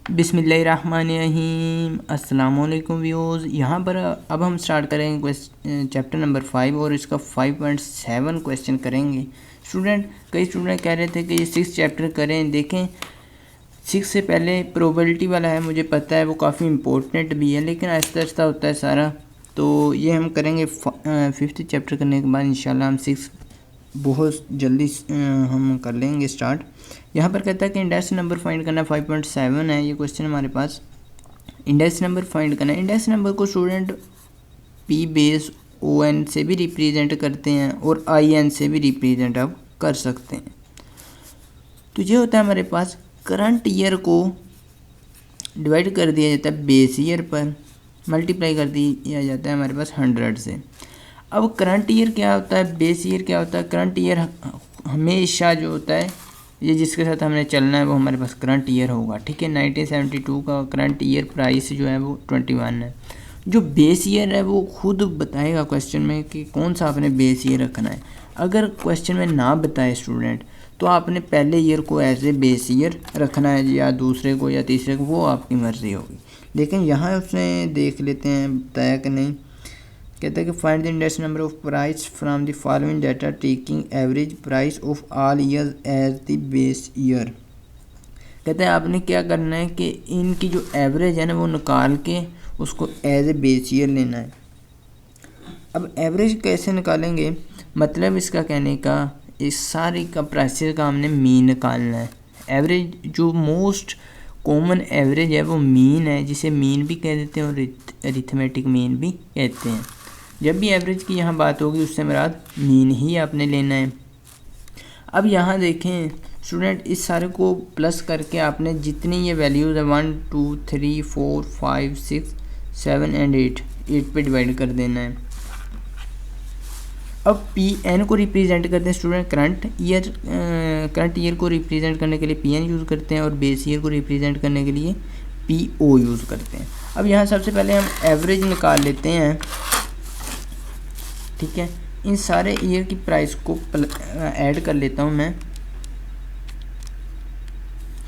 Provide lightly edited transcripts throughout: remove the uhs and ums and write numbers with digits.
बिस्मिल्लाहिर्रहमानिर्रहीम अस्सलाम वालेकुम व्यूअर्स। यहाँ पर अब हम स्टार्ट करेंगे चैप्टर नंबर 5 और इसका 5.7 क्वेश्चन करेंगे। स्टूडेंट कई स्टूडेंट कह रहे थे कि ये 6 चैप्टर करें। देखें 6 से पहले प्रोबेबिलिटी वाला है, मुझे पता है वो काफ़ी इम्पोर्टेंट भी है, लेकिन आहिस्ता आहिस्ता होता है सारा। तो ये हम करेंगे 5th चैप्टर करने के बाद इंशाल्लाह हम 6 बहुत जल्दी हम कर लेंगे स्टार्ट। यहाँ पर कहता है कि इंडेक्स नंबर फाइंड करना 5.7 है ये क्वेश्चन हमारे पास। इंडेक्स नंबर फाइंड करना, इंडेक्स नंबर को student P base O N से भी रिप्रेजेंट करते हैं और आई एन से भी रिप्रेजेंट आप कर सकते हैं। तो ये होता है हमारे पास करंट ईयर को डिवाइड कर दिया जाता है बेस ईयर पर, मल्टीप्लाई कर दिया जाता है हमारे पास 100 से। अब करंट ईयर क्या होता है, बेस ईयर क्या होता है? करंट ईयर हमेशा जो होता है ये जिसके साथ हमने चलना है वो हमारे पास करंट ईयर होगा, ठीक है। 1972 का करंट ईयर प्राइस जो है वो 21 है। जो बेस ईयर है वो खुद बताएगा क्वेश्चन में कि कौन सा आपने बेस ईयर रखना है। अगर क्वेश्चन में ना बताए स्टूडेंट तो आपने पहले ईयर को एज ए बेस ईयर रखना है या दूसरे को या तीसरे को, वो आपकी मर्ज़ी होगी। लेकिन यहाँ उसने देख लेते हैं बताया कि नहीं। कहता है कि find the index number of price from the following data taking average price of all years as the base year. कहता है आपने क्या करना है कि इनकी जो एवरेज है ना वो निकाल के उसको एज ए बेस ईयर लेना है। अब एवरेज कैसे निकालेंगे, मतलब इसका कहने का इस सारी का प्राइसेस का हमने मीन निकालना है। एवरेज जो मोस्ट कॉमन एवरेज है वो मीन है, जिसे मीन भी कह देते हैं और अरिथमेटिक मीन भी कहते हैं। जब भी एवरेज की यहाँ बात होगी उससे मुराद मीन ही आपने लेना है। अब यहाँ देखें स्टूडेंट, इस सारे को प्लस करके आपने जितनी ये वैल्यूज़ है 1 2 3 4 5 6 7 एंड 8 पे डिवाइड कर देना है। अब पी एन को रिप्रेजेंट करते हैं स्टूडेंट करंट ईयर को रिप्रेजेंट करने के लिए पी एन यूज़ करते हैं और बेस ईयर को रिप्रेजेंट करने के लिए पी ओ यूज़ करते हैं। अब यहाँ सबसे पहले हम एवरेज निकाल लेते हैं, ठीक है। इन सारे ईयर की प्राइस को ऐड कर लेता हूँ मैं,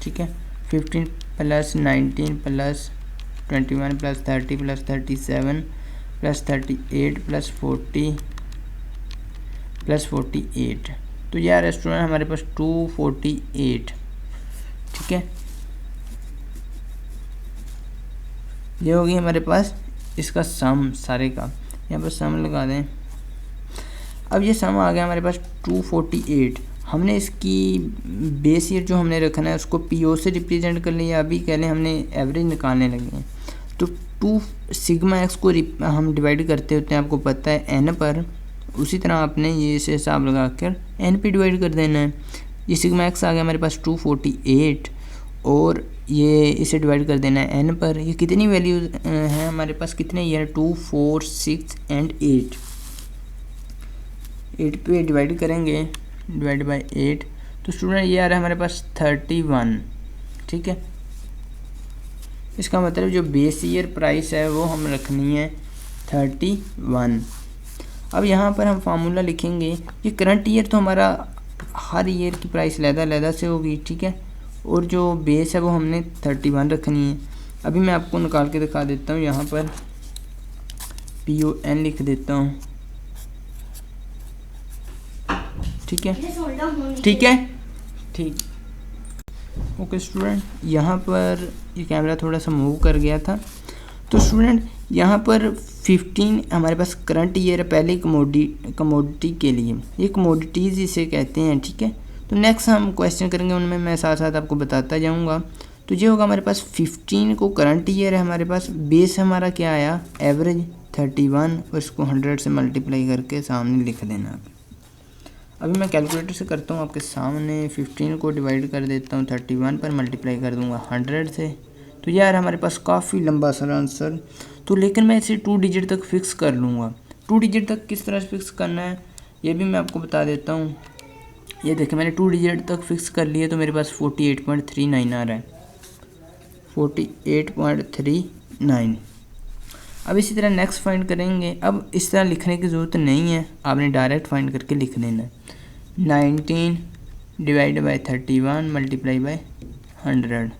ठीक है। 15 plus 19 plus 21 plus 30 plus 37 plus 38 plus 40 plus 48। तो यार रेस्टोरेंट हमारे पास 248, ठीक है। ये होगी हमारे पास इसका सम सारे का, यहाँ पर सम लगा दें। अब ये सम आ गया हमारे पास 248। हमने इसकी बेस ईयर जो हमने रखना है उसको पी ओ से रिप्रेजेंट कर लिया। अभी कह लें हमने एवरेज निकालने लगे हैं तो 2 सिग्मा एक्स को हम डिवाइड करते होते हैं, आपको पता है एन पर। उसी तरह आपने ये इसे हिसाब लगा कर एन पे डिवाइड कर देना है। ये सिग्मा एक्स आ गया हमारे पास 248 और ये इसे डिवाइड कर देना है एन पर। ये कितनी वैल्यू है हमारे पास, कितने ईयर 2 4 6 एंड 8 पे डिवाइड करेंगे, डिवाइड बाय 8। तो स्टूडेंट ये आ रहा है हमारे पास 31, ठीक है। इसका मतलब जो बेस ईयर प्राइस है वो हम रखनी है 31। अब यहाँ पर हम फार्मूला लिखेंगे। ये करंट ईयर तो हमारा हर ईयर की प्राइस लहदा से होगी, ठीक है। और जो बेस है वो हमने 31 रखनी है। अभी मैं आपको निकाल के दिखा देता हूँ। यहाँ पर पी ओ एन लिख देता हूँ, ठीक है, ठीक है, ठीक। ओके स्टूडेंट, यहाँ पर ये कैमरा थोड़ा सा मूव कर गया था। तो स्टूडेंट यहाँ पर 15 हमारे पास करंट ईयर है पहले कमोडिटी के लिए। ये कमोडिटीज़ इसे कहते हैं, ठीक है। तो नेक्स्ट हम क्वेश्चन करेंगे, उनमें मैं साथ साथ आपको बताता जाऊँगा। तो ये होगा हमारे पास 15 को करंट ईयर है हमारे पास, बेस हमारा क्या आया एवरेज 31 और इसको 100 से मल्टीप्लाई करके सामने लिख देना। अभी मैं कैलकुलेटर से करता हूँ आपके सामने। 15 को डिवाइड कर देता हूँ 31 पर, मल्टीप्लाई कर दूँगा 100 से। तो यार हमारे पास काफ़ी लंबा सारा आंसर। तो लेकिन मैं इसे 2 डिजिट तक फिक्स कर लूँगा। 2 डिजिट तक किस तरह से फिक्स करना है ये भी मैं आपको बता देता हूँ। ये देखिए मैंने 2 डिजिट तक फिक्स कर लिया तो मेरे पास 48.39 आ रहा है, 48.39। अब इसी तरह नेक्स्ट फाइंड करेंगे। अब इस तरह लिखने की ज़रूरत नहीं है, आपने डायरेक्ट फाइंड करके लिख लेना है। 19 डिवाइड बाय 31 मल्टीप्लाई बाय 100।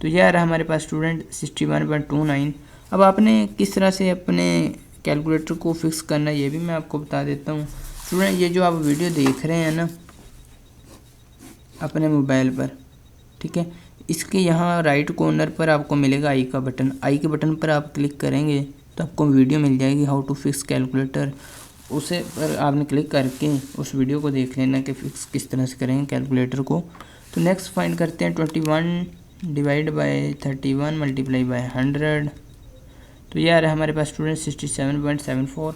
तो यह आ रहा हमारे पास स्टूडेंट 61.29। अब आपने किस तरह से अपने कैलकुलेटर को फिक्स करना है ये भी मैं आपको बता देता हूँ। स्टूडेंट ये जो आप वीडियो देख रहे हैं ना अपने मोबाइल पर, ठीक है, इसके यहाँ राइट कॉर्नर पर आपको मिलेगा आई का बटन। आई के बटन पर आप क्लिक करेंगे तो आपको वीडियो मिल जाएगी हाउ टू फिक्स कैलकुलेटर। उसे पर आपने क्लिक करके उस वीडियो को देख लेना कि फिक्स किस तरह से करेंगे कैलकुलेटर को। तो नेक्स्ट फाइंड करते हैं 21 डिवाइड बाय 31 मल्टीप्लाई बाय 100। तो ये आ रहा है हमारे पास स्टूडेंट 67.74।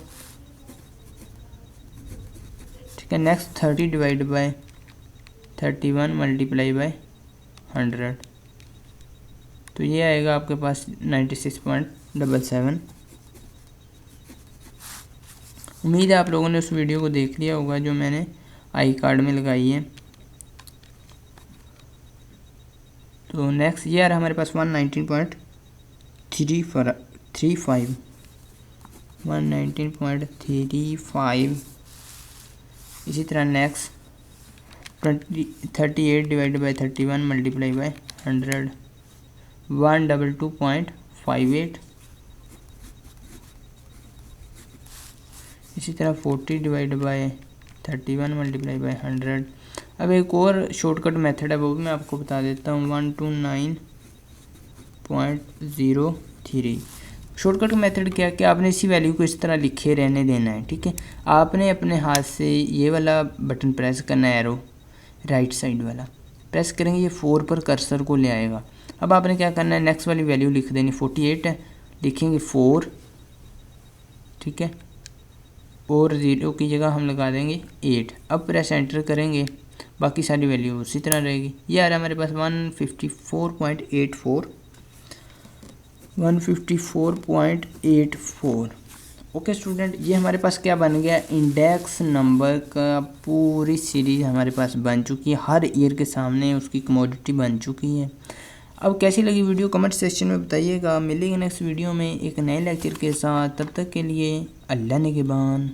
ठीक है, next 30 divide by 31 multiply by 100। तो ये आएगा आपके पास 96.77। उम्मीद है आप लोगों ने उस वीडियो को देख लिया होगा जो मैंने आई कार्ड में लगाई है। तो नेक्स्ट ये आ रहा हमारे पास 119.35। इसी तरह next 38 divide by 31 multiply by 100 122.58। इसी तरह 40 डिवाइड बाई 31 मल्टीप्लाई बाई 100। अब एक और शॉर्टकट मेथड है वो भी मैं आपको बता देता हूँ 129.03। शॉर्टकट मेथड क्या कि आपने इसी वैल्यू को इस तरह लिखे रहने देना है। ठीक है, आपने अपने हाथ से ये वाला बटन प्रेस करना है, एरो राइट साइड वाला प्रेस करेंगे, ये 4 पर कर्सर को ले आएगा। अब आपने क्या करना है, नेक्स्ट वाली वैल्यू लिख देनी, 48 है, लिखेंगे 4, ठीक है, और 0 की जगह हम लगा देंगे 8। अब प्रेस एंटर करेंगे, बाकी सारी वैल्यू उसी तरह रहेगी। ये आ रहा है हमारे पास 154.84। ओके स्टूडेंट, ये हमारे पास क्या बन गया, इंडेक्स नंबर का पूरी सीरीज हमारे पास बन चुकी है। हर ईयर के सामने उसकी कमोडिटी बन चुकी है। अब कैसी लगी वीडियो कमेंट सेक्शन में बताइएगा। मिलेंगे नेक्स्ट वीडियो में एक नए लेक्चर के साथ, तब तक के लिए अल्लाह निगहबान।